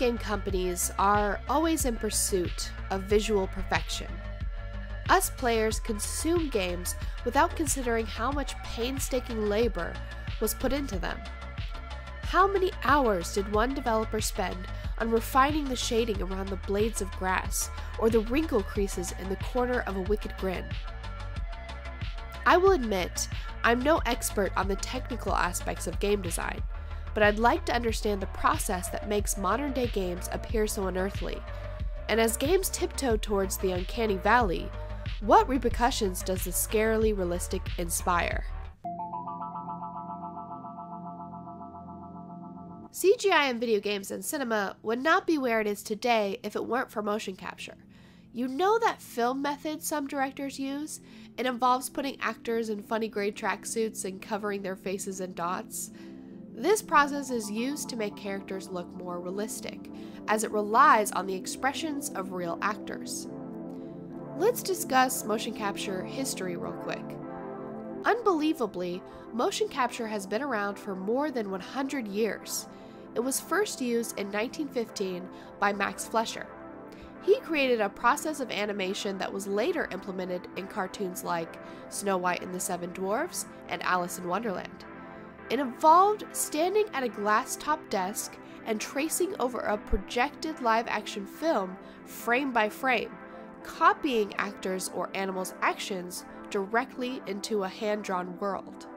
game companies are always in pursuit of visual perfection. Us players consume games without considering how much painstaking labor was put into them. How many hours did one developer spend on refining the shading around the blades of grass or the wrinkle creases in the corner of a wicked grin? I will admit, I'm no expert on the technical aspects of game design, but I'd like to understand the process that makes modern-day games appear so unearthly. And as games tiptoe towards the Uncanny Valley, what repercussions does the scarily realistic inspire? CGI in video games and cinema would not be where it is today if it weren't for motion capture. You know that film method some directors use? It involves putting actors in funny gray tracksuits and covering their faces in dots. This process is used to make characters look more realistic, as it relies on the expressions of real actors. Let's discuss motion capture history real quick. Unbelievably, motion capture has been around for more than 100 years. It was first used in 1915 by Max Fleischer. He created a process of animation that was later implemented in cartoons like Snow White and the Seven Dwarfs and Alice in Wonderland. It involved standing at a glass-top desk and tracing over a projected live-action film frame by frame, copying actors' or animals' actions directly into a hand-drawn world.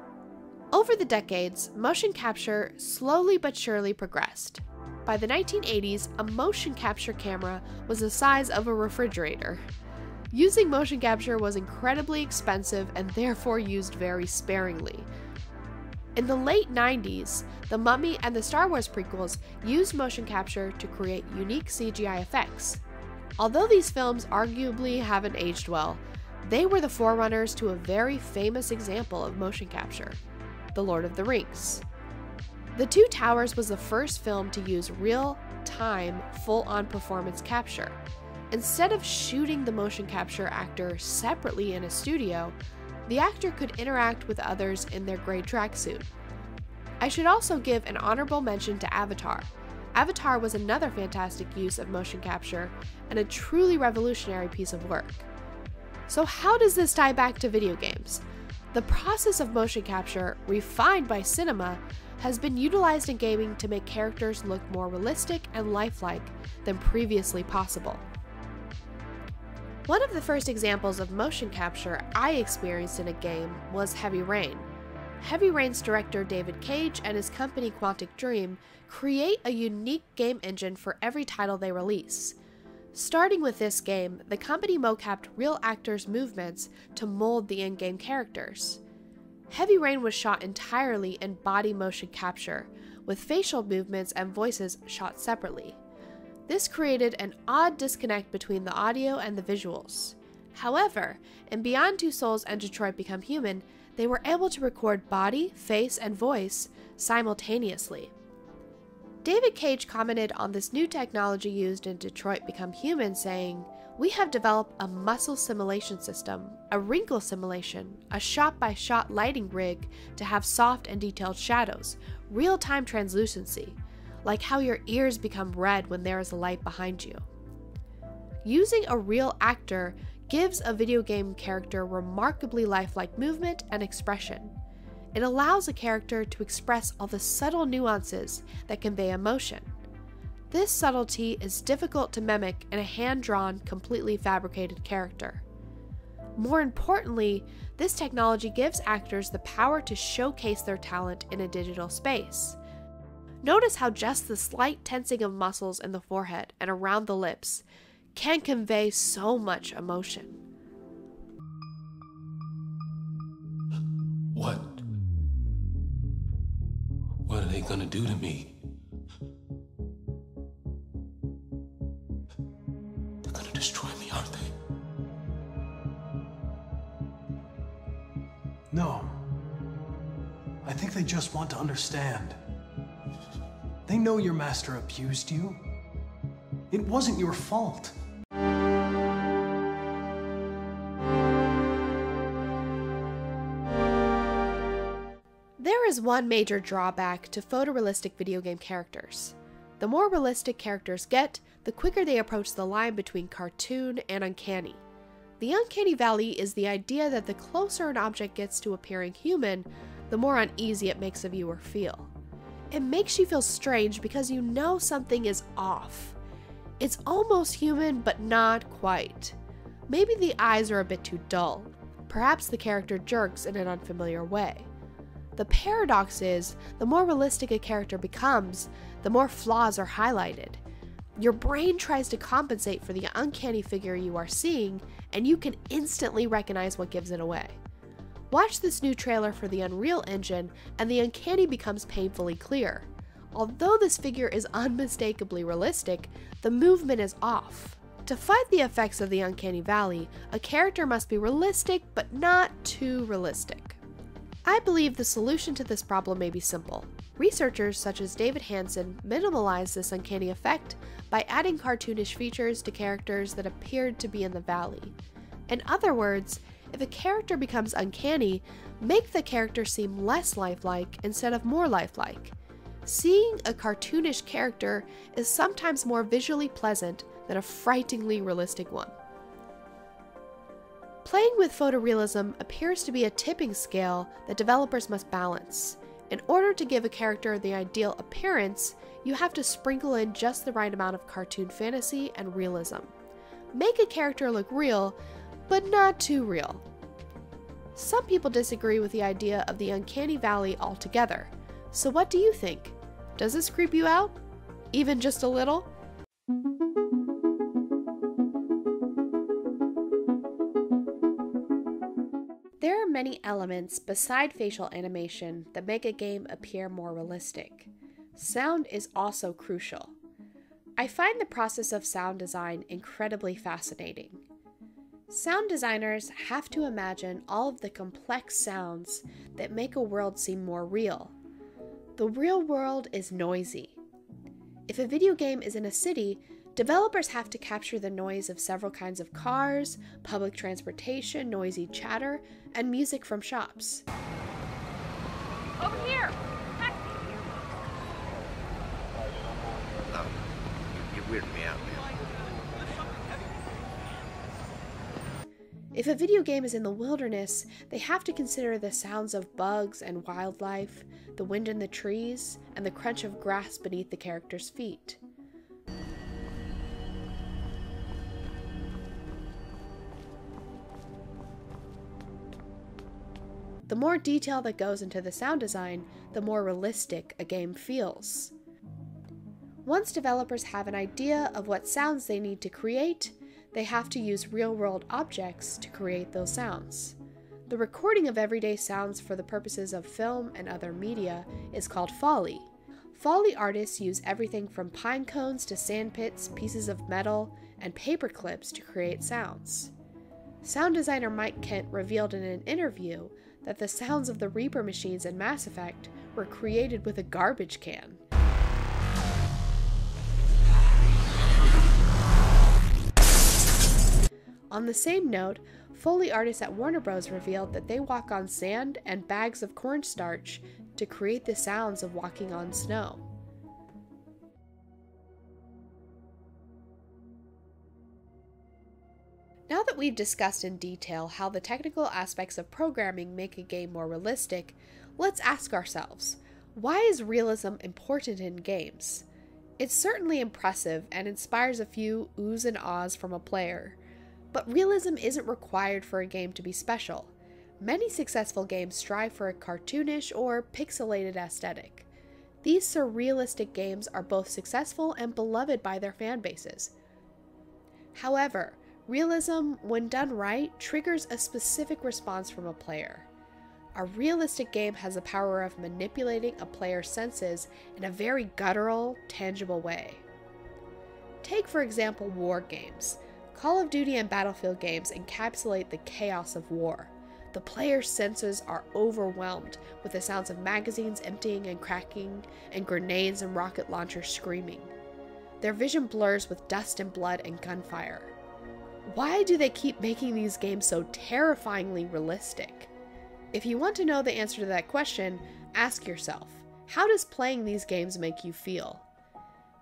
Over the decades, motion capture slowly but surely progressed. By the 1980s, a motion capture camera was the size of a refrigerator. Using motion capture was incredibly expensive and therefore used very sparingly. In the late 90s, The Mummy and the Star Wars prequels used motion capture to create unique CGI effects. Although these films arguably haven't aged well, they were the forerunners to a very famous example of motion capture, The Lord of the Rings. The Two Towers was the first film to use real-time, full-on performance capture. Instead of shooting the motion capture actor separately in a studio, the actor could interact with others in their gray tracksuit. I should also give an honorable mention to Avatar. Avatar was another fantastic use of motion capture and a truly revolutionary piece of work. So how does this tie back to video games? The process of motion capture, refined by cinema, has been utilized in gaming to make characters look more realistic and lifelike than previously possible. One of the first examples of motion capture I experienced in a game was Heavy Rain. Heavy Rain's director David Cage and his company Quantic Dream create a unique game engine for every title they release. Starting with this game, the company mocapped real actors' movements to mold the in-game characters. Heavy Rain was shot entirely in body motion capture, with facial movements and voices shot separately. This created an odd disconnect between the audio and the visuals. However, in Beyond Two Souls and Detroit Become Human, they were able to record body, face, and voice simultaneously. David Cage commented on this new technology used in Detroit Become Human, saying, "We have developed a muscle simulation system, a wrinkle simulation, a shot-by-shot lighting rig to have soft and detailed shadows, real-time translucency, like how your ears become red when there is a light behind you." Using a real actor gives a video game character remarkably lifelike movement and expression. It allows a character to express all the subtle nuances that convey emotion. This subtlety is difficult to mimic in a hand-drawn, completely fabricated character. More importantly, this technology gives actors the power to showcase their talent in a digital space. Notice how just the slight tensing of muscles in the forehead and around the lips can convey so much emotion. What are they gonna do to me? They're gonna destroy me, aren't they? No. I think they just want to understand. They know your master abused you. It wasn't your fault. There is one major drawback to photorealistic video game characters. The more realistic characters get, the quicker they approach the line between cartoon and uncanny. The Uncanny Valley is the idea that the closer an object gets to appearing human, the more uneasy it makes a viewer feel. It makes you feel strange because you know something is off. It's almost human, but not quite. Maybe the eyes are a bit too dull. Perhaps the character jerks in an unfamiliar way. The paradox is, the more realistic a character becomes, the more flaws are highlighted. Your brain tries to compensate for the uncanny figure you are seeing, and you can instantly recognize what gives it away. Watch this new trailer for the Unreal Engine, and the uncanny becomes painfully clear. Although this figure is unmistakably realistic, the movement is off. To fight the effects of the Uncanny Valley, a character must be realistic, but not too realistic. I believe the solution to this problem may be simple. Researchers such as David Hansen minimalized this uncanny effect by adding cartoonish features to characters that appeared to be in the valley. In other words, if a character becomes uncanny, make the character seem less lifelike instead of more lifelike. Seeing a cartoonish character is sometimes more visually pleasant than a frighteningly realistic one. Playing with photorealism appears to be a tipping scale that developers must balance. In order to give a character the ideal appearance, you have to sprinkle in just the right amount of cartoon fantasy and realism. Make a character look real, but not too real. Some people disagree with the idea of the Uncanny Valley altogether. So what do you think? Does this creep you out? Even just a little? There are many elements beside facial animation that make a game appear more realistic. Sound is also crucial. I find the process of sound design incredibly fascinating. Sound designers have to imagine all of the complex sounds that make a world seem more real. The real world is noisy. If a video game is in a city, developers have to capture the noise of several kinds of cars, public transportation, noisy chatter, and music from shops. Over here! No, you weirded me out, man. If a video game is in the wilderness, they have to consider the sounds of bugs and wildlife, the wind in the trees, and the crunch of grass beneath the character's feet. The more detail that goes into the sound design, the more realistic a game feels. Once developers have an idea of what sounds they need to create, they have to use real-world objects to create those sounds. The recording of everyday sounds for the purposes of film and other media is called Foley. Foley artists use everything from pine cones to sandpits, pieces of metal, and paper clips to create sounds. Sound designer Mike Kent revealed in an interview that the sounds of the Reaper machines in Mass Effect were created with a garbage can. On the same note, Foley artists at Warner Bros. Revealed that they walk on sand and bags of cornstarch to create the sounds of walking on snow. Now that we've discussed in detail how the technical aspects of programming make a game more realistic, let's ask ourselves, why is realism important in games? It's certainly impressive and inspires a few oohs and ahs from a player. But realism isn't required for a game to be special. Many successful games strive for a cartoonish or pixelated aesthetic. These surrealistic games are both successful and beloved by their fan bases. However, realism, when done right, triggers a specific response from a player. A realistic game has the power of manipulating a player's senses in a very guttural, tangible way. Take, for example, war games. Call of Duty and Battlefield games encapsulate the chaos of war. The player's senses are overwhelmed with the sounds of magazines emptying and cracking, and grenades and rocket launchers screaming. Their vision blurs with dust and blood and gunfire. Why do they keep making these games so terrifyingly realistic? If you want to know the answer to that question, ask yourself, how does playing these games make you feel?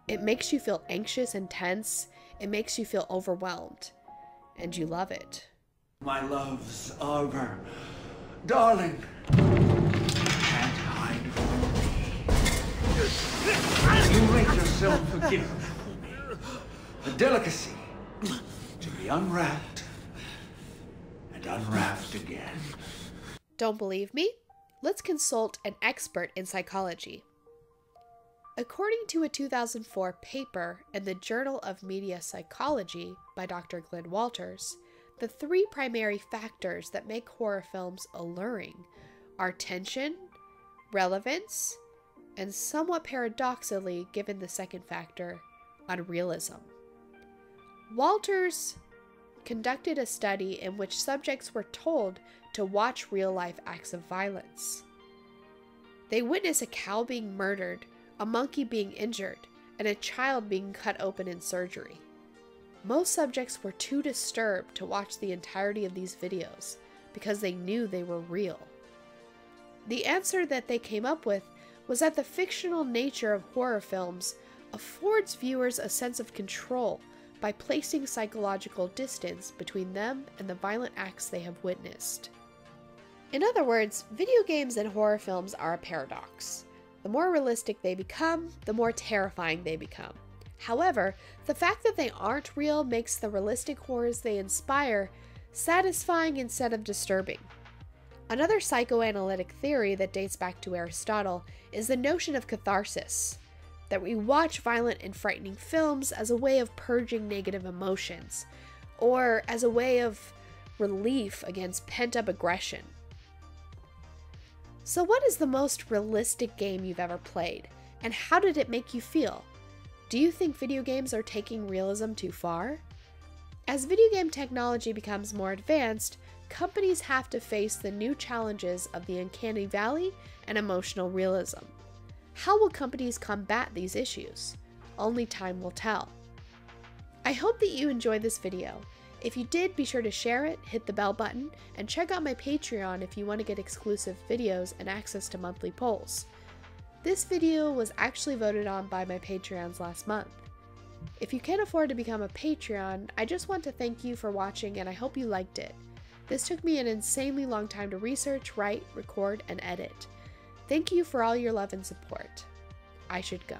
It makes you feel anxious and tense. It makes you feel overwhelmed. And you love it. My love's arbor, darling, can't hide from me. You make yourself forgiven. A delicacy to be unwrapped and unwrapped again. Don't believe me? Let's consult an expert in psychology. According to a 2004 paper in the Journal of Media Psychology by Dr. Glenn Walters, the 3 primary factors that make horror films alluring are tension, relevance, and somewhat paradoxically, given the second factor, unrealism. Walters conducted a study in which subjects were told to watch real-life acts of violence. They witnessed a cow being murdered, a monkey being injured, and a child being cut open in surgery. Most subjects were too disturbed to watch the entirety of these videos because they knew they were real. The answer that they came up with was that the fictional nature of horror films affords viewers a sense of control by placing psychological distance between them and the violent acts they have witnessed. In other words, video games and horror films are a paradox. The more realistic they become, the more terrifying they become. However, the fact that they aren't real makes the realistic horrors they inspire satisfying instead of disturbing. Another psychoanalytic theory that dates back to Aristotle is the notion of catharsis, that we watch violent and frightening films as a way of purging negative emotions, or as a way of relief against pent-up aggression. So what is the most realistic game you've ever played, and how did it make you feel? Do you think video games are taking realism too far? As video game technology becomes more advanced, companies have to face the new challenges of the Uncanny Valley and emotional realism. How will companies combat these issues? Only time will tell. I hope that you enjoyed this video. If you did, be sure to share it, hit the bell button, and check out my Patreon if you want to get exclusive videos and access to monthly polls. This video was actually voted on by my Patreons last month. If you can't afford to become a Patreon, I just want to thank you for watching and I hope you liked it. This took me an insanely long time to research, write, record, and edit. Thank you for all your love and support. I should go.